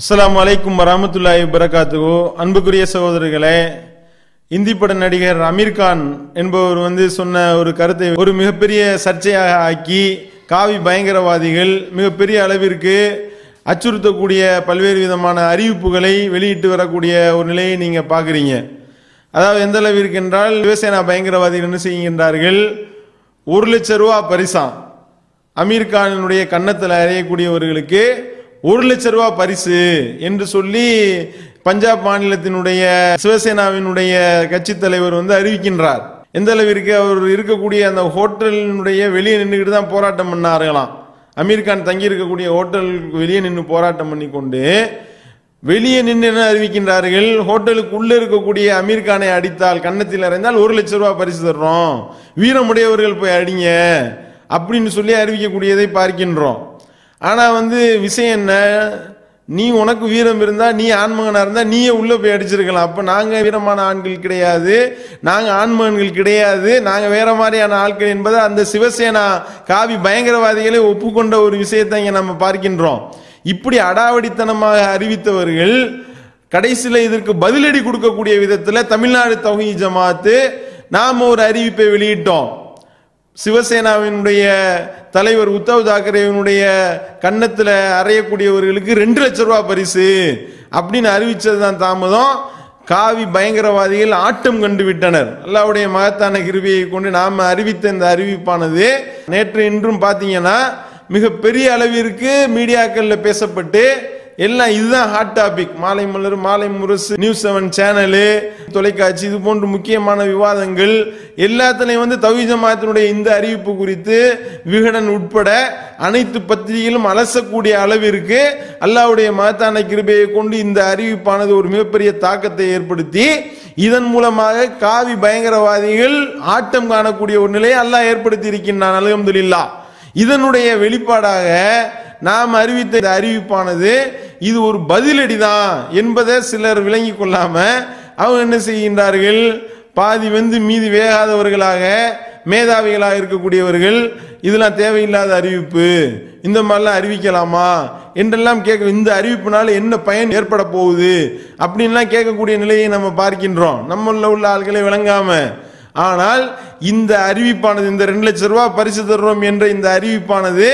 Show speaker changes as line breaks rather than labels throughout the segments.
அஸ்ஸலாமு அலைக்கும் வரஹ்மத்துல்லாஹி வபரகாத்துஹு. அன்புக்குரிய சகோதரர்களே, இந்தி பட நடிகர் அமீர் கான் என்பவர் சொன்ன ஒரு கருத்தை ஒரு மிகப்பெரிய சர்ச்சையாக ஆக்கி காவி பயங்கரவாதிகள் மிகப்பெரிய அளவிற்கு அச்சுறுத்தக்கூடிய பல்வேறு விதமான அறிவிப்புகளை வெளியிட்டு வரக்கூடிய ஒரு நிலையை நீங்க பாக்குறீங்க. அதாவது எந்த அளவிற்கு என்றால், சிவசேனா பயங்கரவாதிகள் என்ன செய்கின்றார்கள், 1 லட்சம் ரூபாய் பரிசா அமீர் கானினுடைய கன்னத்தில் அறையக்கூடியவர்களுக்கு 1 லட்சம் ரூபாய் பரிசு என்று சொல்லி பஞ்சாப் மாநிலத்தினுடைய சிவசேனாவினுடைய கட்சி தலைவர் அறிவிக்கின்றார். எந்த அளவிற்கு அவர் இருக்கக்கூடிய அந்த ஹோட்டலினுடைய வெளியே நின்றுக்கிட்டு தான் போராட்டம் பண்ணார்களாம். அமீர் கான் தங்கி இருக்கக்கூடிய ஹோட்டலுக்கு வெளியே நின்று போராட்டம் பண்ணி கொண்டு வெளியே நின்று என்ன அறிவிக்கின்றார்கள், ஹோட்டலுக்கு உள்ள இருக்கக்கூடிய அமீர் கானை அடித்தால், கன்னத்தில் அறைந்தால் 1 லட்சம் ரூபாய் பரிசு தர்றோம், வீரமுடையவர்கள் போய் அடிங்க அப்படின்னு சொல்லி அறிவிக்கக்கூடியதை பார்க்கின்றோம். ஆனா விஷயம் என்ன, நீ உனக்கு வீரம் இருந்தா, நீ ஆண்மகனா இருந்தா நீயே உள்ள போய் அடிச்சிருக்கலாம். அப்ப நாங்க வீரமான ஆண்கள் கிடையாது, நாங்க ஆண்மகன்கள் கிடையாது, நாங்க வேற மாதிரியான ஆட்கள் என்பதை அந்த சிவசேனா காவி பயங்கரவாதிகளை ஒப்புக்கொண்ட ஒரு விஷயத்தை இங்க நம்ம பார்க்கின்றோம். இப்படி அடாவடித்தனமாக அறிவித்தவர்கள் கடைசியில் இதற்கு பதிலடி கொடுக்கக்கூடிய விதத்தில் தமிழ்நாடு தௌஹீத் ஜமாஅத் நாம் ஒரு அறிவிப்பை வெளியிட்டோம். சிவசேனாவினுடைய தலைவர் உத்தவ் தாக்கரேவினுடைய கன்னத்தில் அறையக்கூடியவர்களுக்கு 2 லட்சம் ரூபாய் பரிசு அப்படின்னு அறிவிச்சதுதான் தாமதம். காவி பயங்கரவாதிகள் ஆட்டம் கண்டு விட்டனர். அல்லாஹ்வுடைய மகத்தான கிருபையை கொண்டு நாம் அறிவித்த இந்த அறிவிப்பானது நேற்று இன்றும் பார்த்தீங்கன்னா மிக பெரிய அளவிற்கு மீடியாக்கள்ல பேசப்பட்டு எல்லாம் இதுதான் ஹாட் டாபிக். மாலை மலர், மாலை முரசு, நியூஸ் 7 சேனலு, தொலைக்காட்சி, இது போன்ற முக்கியமான விவாதங்கள் எல்லாத்திலையும் தௌஹீத் ஜமாஅத்தினுடைய இந்த அறிவிப்பு குறித்து விகடன் உட்பட அனைத்து பத்திரிகைகளும் அலசக்கூடிய அளவிற்கு அல்லாஹ்வுடைய மகத்தான கிருபையை கொண்டு இந்த அறிவிப்பானது ஒரு மிகப்பெரிய தாக்கத்தை ஏற்படுத்தி இதன் மூலமாக காவி பயங்கரவாதிகள் ஆட்டம் காணக்கூடிய ஒரு நிலையை அல்லாஹ் ஏற்படுத்தி இருக்கின்றான். அல்ஹம்துலில்லாஹ். இதனுடைய வெளிப்பாடாக நாம் அறிவித்த இந்த அறிவிப்பானது இது ஒரு பதிலடி தான் என்பதை சிலர் விளங்கி கொள்ளாம அவங்க என்ன செய்கின்றார்கள், பாதி மீதி வேகாதவர்களாக மேதாவிகளாக இருக்கக்கூடியவர்கள் இதெல்லாம் தேவையில்லாத அறிவிப்பு, இந்த மாதிரிலாம் அறிவிக்கலாமா என்றெல்லாம் கேட்க, இந்த அறிவிப்புனால என்ன பயன் ஏற்பட போகுது அப்படின்லாம் கேட்கக்கூடிய நிலையை நம்ம பார்க்கின்றோம், நம்மள உள்ள ஆட்களை விளங்காம. ஆனால் இந்த அறிவிப்பானது, இந்த 2 லட்சம் ரூபாய் பரிசு தர்றோம் என்ற இந்த அறிவிப்பானது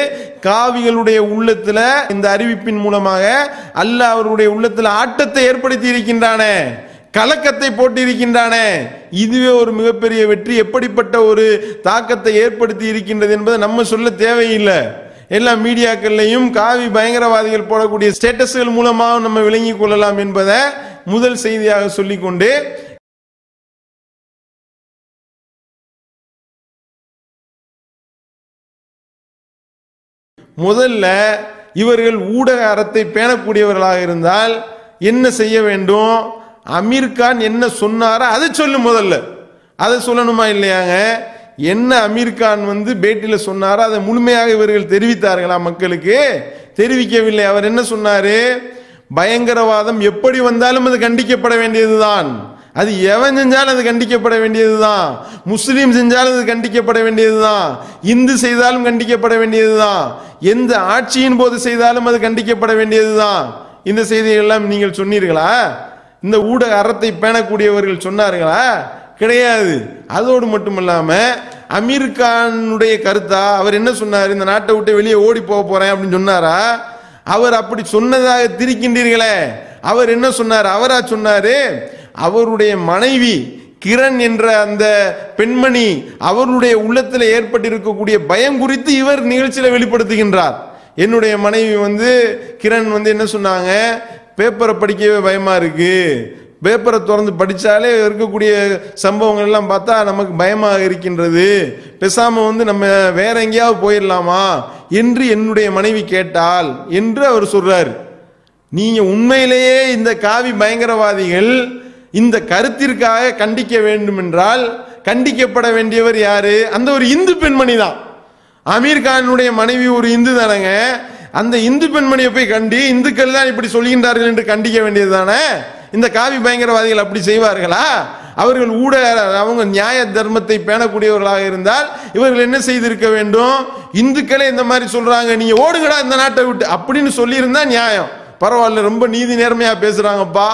காவிகளுடைய உள்ளத்துல இந்த அறிவிப்பின் மூலமாக அல்லாஹ் அவருடைய உள்ளத்துல ஆட்டத்தை ஏற்படுத்தி இருக்கின்றானே, கலக்கத்தை போட்டு இருக்கின்றானே, இதுவே ஒரு மிகப்பெரிய வெற்றி. எப்படிப்பட்ட ஒரு தாக்கத்தை ஏற்படுத்தி இருக்கின்றது என்பதை நம்ம சொல்ல தேவையில்லை. எல்லா மீடியாக்கள்லையும் காவி பயங்கரவாதிகள் போடக்கூடிய ஸ்டேட்டஸ்கள் மூலமாக நம்ம விளங்கிக் கொள்ளலாம் என்பதை முதல் செய்தியாக சொல்லிக்கொண்டு, முதல்ல இவர்கள் ஊடக அறத்தை பேணக்கூடியவர்களாக இருந்தால் என்ன செய்ய வேண்டும், அமீர் கான் என்ன சொன்னாரோ அதை சொல்லு, முதல்ல அதை சொல்லணுமா இல்லையாங்க? என்ன அமீர் கான் பேட்டியில சொன்னாரோ அதை முழுமையாக இவர்கள் தெரிவித்தார்களா மக்களுக்கு? தெரிவிக்கவில்லை. அவர் என்ன சொன்னாரு, பயங்கரவாதம் எப்படி வந்தாலும் அது கண்டிக்கப்பட வேண்டியதுதான், அது எவன் செஞ்சாலும் அது கண்டிக்கப்பட வேண்டியதுதான், முஸ்லீம் செஞ்சாலும் அது கண்டிக்கப்பட வேண்டியதுதான், இந்து செய்தாலும் கண்டிக்கப்பட வேண்டியதுதான், எந்த ஆட்சியின் போது செய்தாலும் அது கண்டிக்கப்பட வேண்டியதுதான். இந்த செய்திகள் எல்லாம் நீங்கள் சொன்னீர்களா? இந்த ஊடக அறத்தை பேணக்கூடியவர்கள் சொன்னார்களா? கிடையாது. அதோடு மட்டுமல்லாம அமீர் கானுடைய கருத்தா அவர் என்ன சொன்னார், இந்த நாட்டை விட்டு வெளியே ஓடி போக போறேன் அப்படின்னு சொன்னாரா? அவர் அப்படி சொன்னதாக திரிக்கின்றீர்களே. அவர் என்ன சொன்னார், அவரா சொன்னாரு, அவருடைய மனைவி கிரண் என்ற அந்த பெண்மணி அவருடைய உள்ளத்தில் ஏற்பட்டிருக்கக்கூடிய பயம் குறித்து இவர் நிகழ்ச்சியில வெளிப்படுத்துகின்றார். என்னுடைய மனைவி கிரண் என்ன சொன்னாங்க, பேப்பரை படிக்கவே பயமா இருக்கு, பேப்பரை திறந்து படிச்சாலே இருக்கக்கூடிய சம்பவங்கள் எல்லாம் பார்த்தா நமக்கு பயமாக இருக்கின்றது, பேசாம நம்ம வேற எங்கேயாவது போயிடலாமா என்று என்னுடைய மனைவி கேட்டால் என்று அவர் சொல்றாரு. நீங்க உண்மையிலேயே இந்த காவி பயங்கரவாதிகள் இந்த கருத்திற்காக கண்டிக்க வேண்டும் என்றால் கண்டிக்கப்பட வேண்டியவர் யாரு? அந்த ஒரு இந்து பெண்மணி தான். அமீர் கானுடைய மனைவி ஒரு இந்து தானங்க. அந்த இந்து பெண்மணியை போய் கண்டி, இந்துக்கள் தான் இப்படி சொல்கின்றார்கள் என்று கண்டிக்க வேண்டியது தானே. இந்த காவி பயங்கரவாதிகள் அப்படி செய்வார்களா? அவர்கள் அவங்க நியாய தர்மத்தை பேணக்கூடியவர்களாக இருந்தால் இவர்கள் என்ன செய்திருக்க வேண்டும், இந்துக்களே இந்த மாதிரி சொல்றாங்க, நீங்க ஓடுங்கடா இந்த நாட்டை விட்டு அப்படின்னு சொல்லி இருந்தா நியாயம். பரவாயில்ல, ரொம்ப நீதி நேர்மையா பேசுறாங்கப்பா.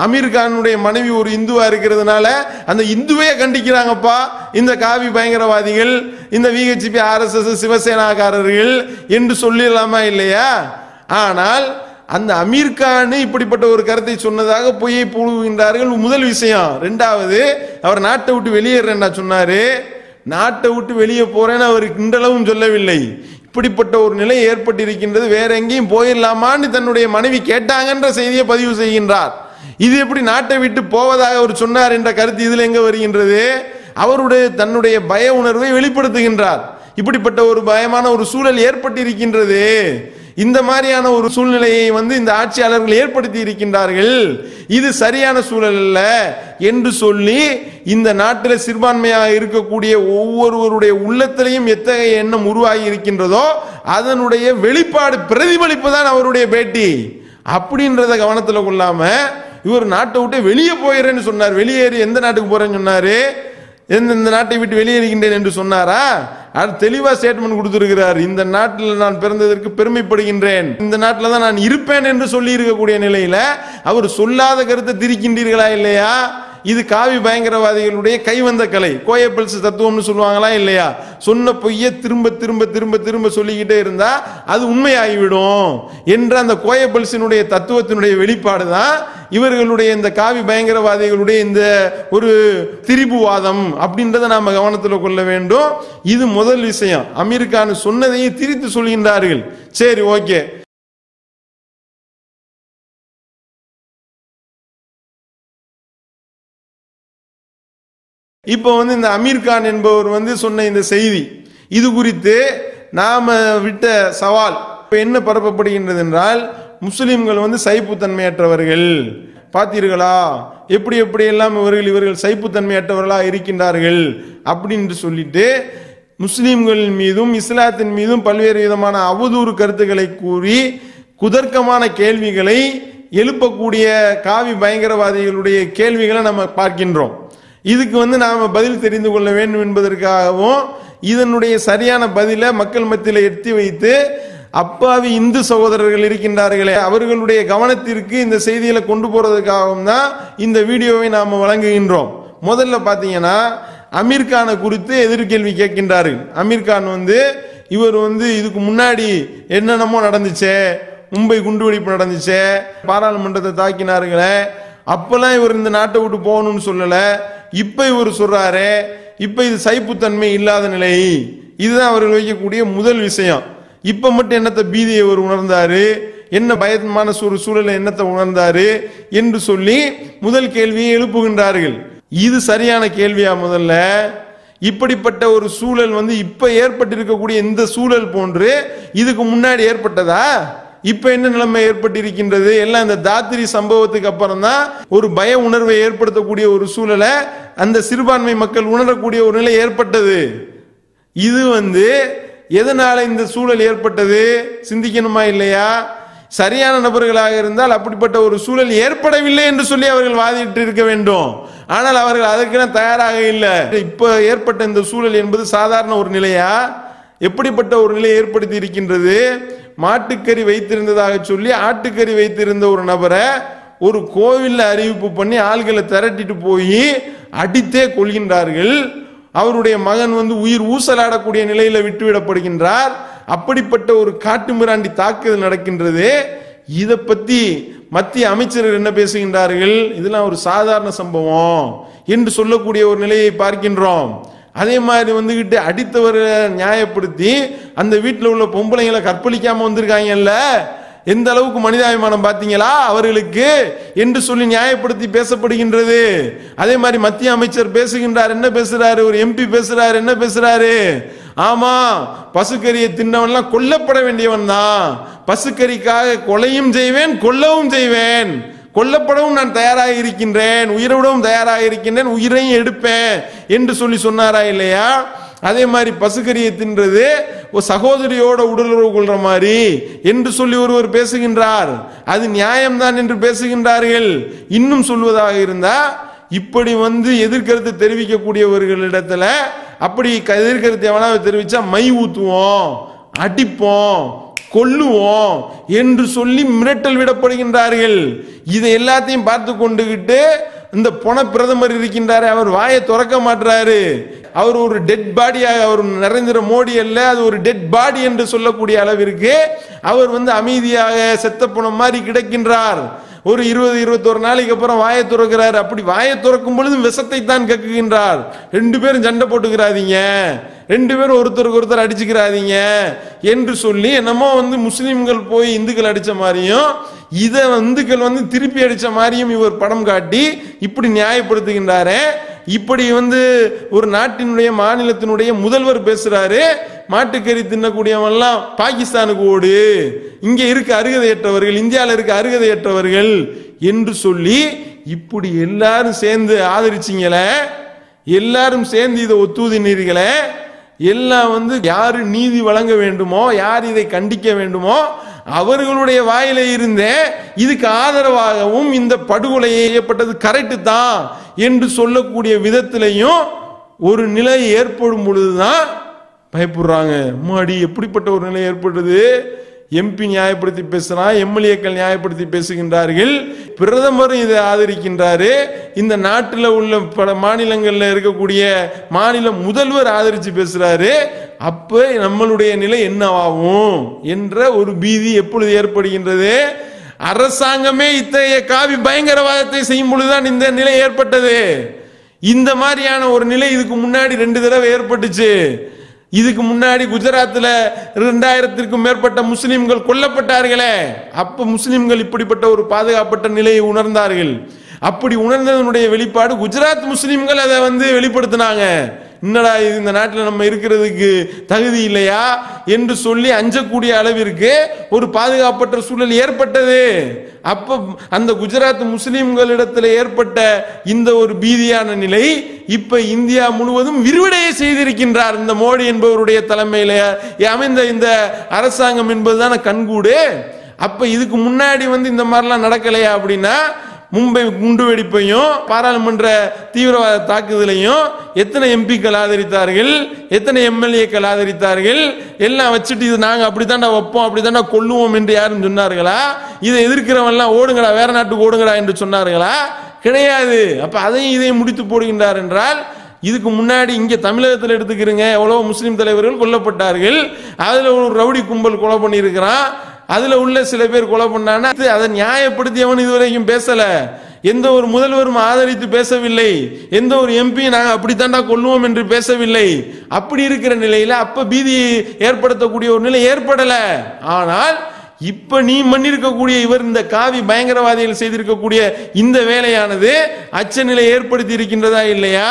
அமீர் கானுடைய மனைவி ஒரு இந்துவா இருக்கிறதுனால அந்த இந்துவே கண்டிக்கிறாங்கப்பா இந்த காவி பயங்கரவாதிகள், இந்த விஹெச்பி, RSS, சிவசேனாக்காரர்கள் என்று சொல்லிடலாமா இல்லையா? ஆனால் அந்த அமீர் கான் இப்படிப்பட்ட ஒரு கருத்தை சொன்னதாக பொய்யை புழுகின்றார்கள். முதல் விஷயம். இரண்டாவது, அவர் நாட்டை விட்டு வெளியேறேன்னா சொன்னாரு. நாட்டை விட்டு வெளியே போறேன்னு அவர் கிண்டளவும் சொல்லவில்லை. இப்படிப்பட்ட ஒரு நிலை ஏற்பட்டிருக்கின்றது, வேற எங்கேயும் போயிடலாமான்னு தன்னுடைய மனைவி கேட்டாங்கன்ற செய்தியை பதிவு செய்கின்றார். இது எப்படி நாட்டை விட்டு போவதாக அவர் சொன்னார் என்ற கருத்து இதுல எங்க வருகின்றது? அவருடைய தன்னுடைய பய உணர்வை வெளிப்படுத்துகின்றார். இப்படிப்பட்ட ஒரு பயமான ஒரு சூழல் ஏற்பட்டிருக்கின்றது. இந்த மாதிரியான ஒரு சூழ்நிலையை இந்த ஆட்சியாளர்கள் ஏற்படுத்தி இருக்கின்றார்கள். இது சரியான சூழல் அல்ல என்று சொல்லி இந்த நாட்டில் சிறுபான்மையாக இருக்கக்கூடிய ஒவ்வொருவருடைய உள்ளத்திலையும் எத்தகைய எண்ணம் உருவாகி இருக்கின்றதோ அதனுடைய வெளிப்பாடு, பிரதிபலிப்பு தான் அவருடைய பேட்டி. அப்படின்றத கவனத்தில் கொள்ளாம இவர் நாட்டை விட்டு வெளியே போயிடுறேன்னு சொன்னார். வெளியேறி எந்த நாட்டுக்கு போறேன்னு சொன்னாரு? இந்த நாட்டை விட்டு வெளியேறுகின்றேன் என்று சொன்னாரா? அது தெளிவா ஸ்டேட்மெண்ட் கொடுத்திருக்கிறார். இந்த நாட்டில் நான் பிறந்ததற்கு பெருமைப்படுகின்றேன், இந்த நாட்டில் தான் நான் இருப்பேன் என்று சொல்லி இருக்கக்கூடிய நிலையில அவர் சொல்லாத கருத்தை திரிக்கின்றீர்களா இல்லையா? இது காவி பயங்கரவாதிகளுடைய கைவந்த கலை, கோயப்பல்ஸ் தத்துவம்னு சொல்லுவாங்களா இல்லையா? சொன்ன பொய்யை திரும்ப திரும்ப திரும்ப திரும்ப சொல்லிக்கிட்டே இருந்தா அது உண்மையாகிவிடும் என்ற அந்த கோயப்பல்ஸினுடைய தத்துவத்தினுடைய வெளிப்பாடு தான் இவர்களுடைய இந்த காவி பயங்கரவாதிகளுடைய இந்த ஒரு திரிபுவாதம் அப்படின்றத நாம கவனத்தில் கொள்ள வேண்டும். இது முதல் விஷயம். அமீர் கான் சொன்னதையும் திரித்து சொல்கின்றார்கள். சரி, ஓகே. இப்போ இந்த அமீர் கான் என்பவர் சொன்ன இந்த செய்தி, இது குறித்து நாம விட்ட சவால் இப்ப என்ன பரப்பப்படுகின்றது என்றால், முஸ்லிம்கள் சைப்புத்தன்மையற்றவர்கள், பார்த்தீர்களா எப்படி எப்படி எல்லாம் இவர்கள் சைப்புத்தன்மையற்றவர்களா இருக்கின்றார்கள் அப்படின்னு சொல்லிட்டு முஸ்லிம்கள் மீதும் இஸ்லாத்தின் மீதும் பல்வேறு விதமான அவதூறு கருத்துக்களை கூறி குதர்க்கமான கேள்விகளை எழுப்பக்கூடிய காவி பயங்கரவாதிகளுடைய கேள்விகளை நம்ம பார்க்கின்றோம். இதுக்கு நாம பதில் தெரிந்து கொள்ள வேண்டும் என்பதற்காகவும் இதனுடைய சரியான பதில மக்கள் மத்தியில் எட்டி வைத்து அப்பாவி இந்து சகோதரர்கள் இருக்கின்றார்களே அவர்களுடைய கவனத்திற்கு இந்த செய்திகளை கொண்டு போறதுக்காகவும் தான் இந்த வீடியோவை நாம வழங்குகின்றோம். முதல்ல பாத்தீங்கன்னா அமீர் கானை குறித்து எதிர்கேள்வி கேட்கின்றார்கள். அமீர் கான் இவர் இதுக்கு முன்னாடி என்னென்னமோ நடந்துச்சே, மும்பை குண்டுவெடிப்பு நடந்துச்சே, பாராளுமன்றத்தை தாக்கினார்களே, அப்பெல்லாம் இவர் இந்த நாட்டை விட்டு போகணும்னு சொல்லல. இப்ப இவர் சொல்றாரு, இப்ப இது சைப்புத்தன்மை இல்லாத நிலை. இதுதான் அவர்கள் வைக்கக்கூடிய முதல் விஷயம். இப்ப மட்டும் என்னத்தை பீதியை அவர் உணர்ந்தாரு, என்ன பயமான ஒரு சூழலை என்னத்தை உணர்ந்தாரு என்று சொல்லி முதல் கேள்வியை எழுப்புகின்றார்கள். இது சரியான கேள்வியா? முதல்ல இப்படிப்பட்ட ஒரு சூழல் இப்ப ஏற்பட்டிருக்கக்கூடிய இந்த சூழல் போன்று இதுக்கு முன்னாடி ஏற்பட்டதா? இப்ப என்ன நிலைமை ஏற்பட்டிருக்கின்றது? எல்லாம் இந்த தாத்திரி சம்பவத்துக்கு அப்புறம் தான் ஒரு பய உணர்வை ஏற்படுத்தக்கூடிய ஒரு சூழலை அந்த சிறுபான்மை மக்கள் உணரக்கூடிய ஒரு நிலை ஏற்பட்டது. இது எதனால இந்த சூழல் ஏற்பட்டது சிந்திக்கணுமா இல்லையா? சரியான நபர்களாக இருந்தால் அப்படிப்பட்ட ஒரு சூழல் ஏற்படவில்லை என்று சொல்லி அவர்கள் வாதிட்டு இருக்க வேண்டும். ஆனால் அவர்கள் அதற்கெல்லாம் தயாராக இல்லை. இப்ப ஏற்பட்ட இந்த சூழல் என்பது சாதாரண ஒரு நிலையா? எப்படிப்பட்ட ஒரு நிலை ஏற்படுத்தி இருக்கின்றது? மாட்டுக்கறி வைத்திருந்ததாக சொல்லி ஆட்டுக்கறி வைத்திருந்த ஒரு நபரை ஒரு கோவில்ல அறிவிப்பு பண்ணி ஆள்களை திரட்டிட்டு போய் அடித்தே கொள்கின்றார்கள். அவருடைய மகன் உயிர் ஊசலாடக்கூடிய நிலையில விட்டுவிடப்படுகின்றார். அப்படிப்பட்ட ஒரு காட்டுமிராண்டி தாக்குதல் நடக்கின்றது. இதை பத்தி மத்திய அமைச்சர்கள் என்ன பேசுகின்றார்கள்? இதெல்லாம் ஒரு சாதாரண சம்பவம் என்று சொல்லக்கூடிய ஒரு நிலையை பார்க்கின்றோம். அதே மாதிரி அடித்தவரை நியாயப்படுத்தி அந்த வீட்டில் உள்ள பொம்பளைங்களை கற்பழிக்காம வந்திருக்காங்கல்ல, எந்த அளவுக்கு மனிதாபிமானம் பார்த்தீங்களா அவர்களுக்கு என்று சொல்லி நியாயப்படுத்தி பேசப்படுகின்றது. அதே மாதிரி மத்திய அமைச்சர் பேசுகின்றார். என்ன பேசுறாரு? ஒரு எம்பி பேசுறாரு. என்ன பேசுறாரு? ஆமா, பசுக்கறியை தின்னவன்லாம் கொல்லப்பட வேண்டியவன் தான், பசுக்கறிக்காக கொலையும் செய்வேன் கொல்லவும் செய்வேன், கொல்லப்படவும் நான் தயாராக இருக்கின்றேன், உயிரோடவும் தயாராக இருக்கின்றேன், உயிரையும் எடுப்பேன் என்று சொல்லி சொன்னாரா இல்லையா? அதே மாதிரி பசுக்கறியை தின்றது ஒரு சகோதரியோட உடலுறவு கொள்ற மாதிரி என்று சொல்லி ஒருவர் பேசுகின்றார். அது நியாயம்தான் என்று பேசுகின்றார்கள். இன்னும் சொல்வதாக இருந்தா இப்படி எதிர்கருத்து தெரிவிக்கக்கூடியவர்களிடத்துல அப்படி எதிர்கருத்து எவனாவது தெரிவிச்சா மை ஊத்துவோம், அடிப்போம், கொல்லுவோம் என்று சொல்லி மிரட்டல் விடப்படுகின்றார்கள். இதை எல்லாத்தையும் பார்த்து கொண்டுகிட்டு இந்த பொன பிரதமர் இருக்கின்றாரு, அவர் வாயை திறக்க மாட்டாரு. அவர் ஒரு டெட் பாடியாக, அவர் நரேந்திர மோடி அல்ல, அது ஒரு டெட் பாடி என்று சொல்லக்கூடிய அளவிற்கு அவர் அமைதியாக செத்த பணம் மாதிரி கிடக்கின்றார். ஒரு 20-21 நாளைக்கு அப்புறம் வாயை துறக்கிறார். அப்படி வாயை துறக்கும் பொழுது விஷத்தை தான் கக்குகின்றார். 2 பேரும் சண்டை போட்டுக்கிறாதீங்க, 2 பேரும் ஒருத்தருக்கு ஒருத்தர் அடிச்சுக்கிறாதீங்க என்று சொல்லி என்னமோ முஸ்லிம்கள் போய் இந்துக்கள் அடிச்ச மாதிரியும் இதை இந்துக்கள் திருப்பி அடிச்ச மாதிரியும் இவர் படம் காட்டி இப்படி நியாயப்படுத்துகின்றாரு. இப்படி ஒரு நாட்டினுடைய மாநிலத்தினுடைய முதல்வர் பேசுறாரு, மாட்டுக்கறி தின்னக்கூடியவெல்லாம் பாகிஸ்தானுக்கு ஓடு, இங்க இருக்க அருகதையற்றவர்கள், இந்தியாவில் இருக்க அருகதையற்றவர்கள் என்று சொல்லி இப்படி எல்லாரும் சேர்ந்து ஆதரிச்சிங்களே, எல்லாரும் சேர்ந்து இதை ஒத்துதினீர்களே, எல்லாம் யாரு நீதி வழங்க வேண்டுமோ, யார் இதை கண்டிக்க வேண்டுமோ அவர்களுடைய வாயில இருந்தே இதுக்கு ஆதரவாகவும் இந்த படுகொலை செய்யப்பட்டது கரெக்ட் தான் என்று சொல்லக்கூடிய விதத்திலையும் ஒரு நிலை ஏற்படும் பொழுதுதான் பயப்படுறாங்க. அம்மாடி எப்படிப்பட்ட ஒரு நிலை ஏற்பட்டது? எம்பி நியாயப்படுத்தி பேசுறான், எம்எல்ஏக்கள் நியாயப்படுத்தி பேசுகின்றார்கள், பிரதமரும் இதை ஆதரிக்கின்றாரு, இந்த நாட்டில் உள்ள பல மாநிலங்களில் இருக்கக்கூடிய மாநில முதல்வர் ஆதரிச்சு பேசுறாரு. அப்ப நம்மளுடைய நிலை என்னவாகும் என்ற ஒரு பீதி எப்பொழுது ஏற்படுகின்றது? அரசாங்கமே இத்தகைய காவி பயங்கரவாதத்தை செய்யும் பொழுதுதான் இந்த நிலை ஏற்பட்டது. இந்த மாதிரியான ஒரு நிலை இதுக்கு முன்னாடி 2 தடவை ஏற்பட்டுச்சு. இதுக்கு முன்னாடி குஜராத்தில் 2000க்கும் மேற்பட்ட முஸ்லிம்கள் கொல்லப்பட்டார்களே, அப்ப முஸ்லிம்கள் இப்படிப்பட்ட ஒரு பாதுகாப்பட்ட நிலையை உணர்ந்தார்கள். அப்படி உணர்ந்ததனுடைய வெளிப்பாடு குஜராத் முஸ்லிம்கள் அதை வெளிப்படுத்தினாங்க. என்னடா இது, இந்த நாட்டில் நம்ம இருக்கிறதுக்கு தகுதி இல்லையா என்று சொல்லி அஞ்சக்கூடிய அளவிற்கு ஒரு பாதுகாப்பற்ற சூழல் ஏற்பட்டது. அப்ப அந்த குஜராத் முஸ்லிம்களிடத்தில் ஏற்பட்ட இந்த ஒரு பீதியான நிலை இப்ப இந்தியா முழுவதும் விரிவடைய செய்திருக்கின்றார். இந்த மோடி என்பவருடைய தலைமையில அமைந்த இந்த அரசாங்கம் என்பதுதான கண்கூடு. அப்ப இதுக்கு முன்னாடி இந்த மாதிரிலாம் நடக்கலையா அப்படின்னா, மும்பை குண்டுவெடிப்பையும் பாராளுமன்ற தீவிரவாத தாக்குதலையும் எத்தனை எம்பிக்கள் ஆதரித்தார்கள், எத்தனை எம்எல்ஏக்கள் ஆதரித்தார்கள், எல்லாம் வச்சுட்டு இது நாங்க அப்படித்தாண்டா வைப்போம், அப்படித்தாண்டா கொல்லுவோம் என்று யாரும் சொன்னார்களா? இதை எதிர்க்கிறவெல்லாம் ஓடுங்கடா, வேற நாட்டுக்கு ஓடுங்கடா என்று சொன்னார்களா? கிடையாது. அப்ப அதையும் இதையும் முடித்து போடுகின்றார் என்றால், இதுக்கு முன்னாடி இங்க தமிழகத்தில் எடுத்துக்கிறீங்க, எவ்வளவு முஸ்லிம் தலைவர்கள் கொல்லப்பட்டார்கள், அதுல ஒரு ரவுடி கும்பல் கொலை பண்ணியிருக்கிறான், அதுல உள்ள சில பேர் கொலை பண்ணானா அதை நியாயப்படுத்தியவன் இதுவரைக்கும் பேசல, எந்த ஒரு முதல்வரும் ஆதரித்து பேசவில்லை, எந்த ஒரு எம்பி நாங்க அப்படித்தாண்டா கொல்லுவோம் என்று பேசவில்லை. அப்படி இருக்கிற நிலையில அப்ப பீதி ஏற்படுத்தக்கூடிய ஒரு நிலை ஏற்படல. ஆனால் இப்ப நீ மன்னிருக்கக்கூடிய இவர் இந்த காவி பயங்கரவாதிகள் செய்திருக்கக்கூடிய இந்த வேலையானது அச்ச நிலை ஏற்படுத்தி இருக்கின்றதா இல்லையா?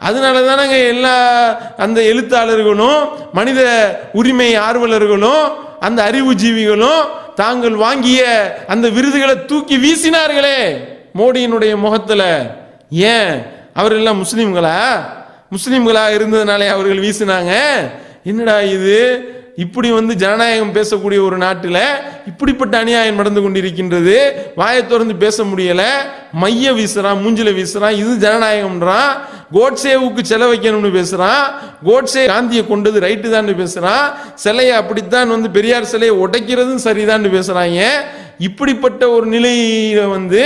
அதனாலதானங்க எல்லா அந்த எழுத்தாளர்களும் மனித உரிமை ஆர்வலர்களும் அந்த அறிவுஜீவிகளும் தாங்கள் வாங்கிய அந்த விருதுகளை தூக்கி வீசினார்களே மோடியினுடைய முகத்துல. ஏன்? அவர்கள் எல்லாம் முஸ்லிம்களா இருந்ததுனாலே அவர்கள் வீசினாங்க. என்னடா இது, இப்படி ஜனநாயகம் பேசக்கூடிய ஒரு நாட்டில் இப்படிப்பட்ட அநியாயம் நடந்து கொண்டிருக்கின்றது, வாயை திறந்து பேச முடியல, மைய வீசுறான், மூஞ்சில வீசுறான், இது ஜனநாயகம்ன்றான். கோட்சேவுக்கு செலவு வைக்கணும்னு பேசுறான், கோட்சே காந்தியை கொண்டது ரைட்டு தான் பேசுறான், சிலையை அப்படித்தான் பெரியார் சிலையை உடைக்கிறதும் சரிதான் பேசுறாங்க. இப்படிப்பட்ட ஒரு நிலையில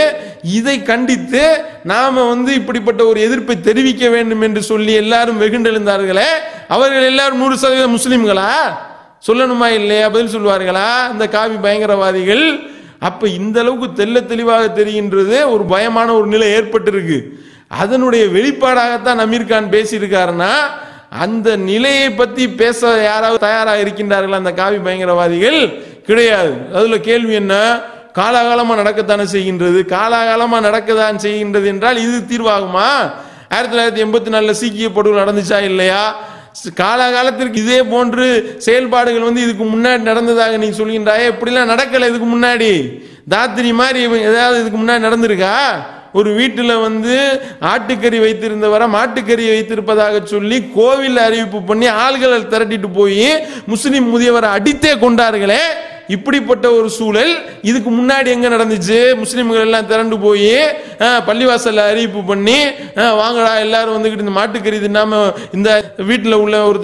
இதை கண்டித்து நாம இப்படிப்பட்ட ஒரு எதிர்ப்பை தெரிவிக்க வேண்டும் என்று சொல்லி எல்லாரும் வெகுண்டெழுந்தார்களே, அவர்கள் எல்லாரும் 100% முஸ்லிம்களா? சொல்லணுமா இல்லையா? பதில் சொல்வார்களா இந்த காவி பயங்கரவாதிகள்? அப்ப இந்த அளவுக்கு தெல்ல தெளிவாக தெரிகின்றது ஒரு பயமான ஒரு நிலை ஏற்பட்டிருக்கு. அதனுடைய வெளிப்பாடாகத்தான் அமீர்கான் பேசியிருக்காருன்னா, அந்த நிலையை பத்தி பேச யாராவது தயாராக இருக்கின்றார்கள் அந்த காவி பயங்கரவாதிகள்? கிடையாது. அதுல கேள்வி என்ன? காலாகாலமா நடக்கத்தானே செய்கின்றது, காலாகாலமா நடக்கத்தான் செய்கின்றது என்றால் இது தீர்வாகுமா? 1984 சீக்கிய படுகொலை நடந்துச்சா இல்லையா? காலாகாலத்திற்கு இதே போன்று செயல்பாடுகள் இதுக்கு முன்னாடி நடந்ததாக நீ சொல்கின்றாயே, இப்படிலாம் நடக்கல இதுக்கு முன்னாடி. தாத்திரி மாதிரி ஏதாவது இதுக்கு முன்னாடி நடந்திருக்கா? ஒரு வீட்டில் ஆட்டுக்கறி வைத்திருந்தவரை மாட்டுக்கறி வைத்திருப்பதாக சொல்லி கோவில் அறிவிப்பு பண்ணி ஆள்களை திரட்டிட்டு போய் முஸ்லிம் முதியவரை அடித்தே கொண்டார்களே, இப்படிப்பட்ட ஒரு சூழல் இதுக்கு முன்னாடி எங்க நடந்துச்சு? முஸ்லிம்கள் எல்லாம் திரண்டு போய் பள்ளிவாசல்ல அறிவிப்பு பண்ணி வாங்கடா எல்லாரும் இந்த மாட்டுக்கறி தின்னாம இந்த வீட்டில் உள்ள ஒரு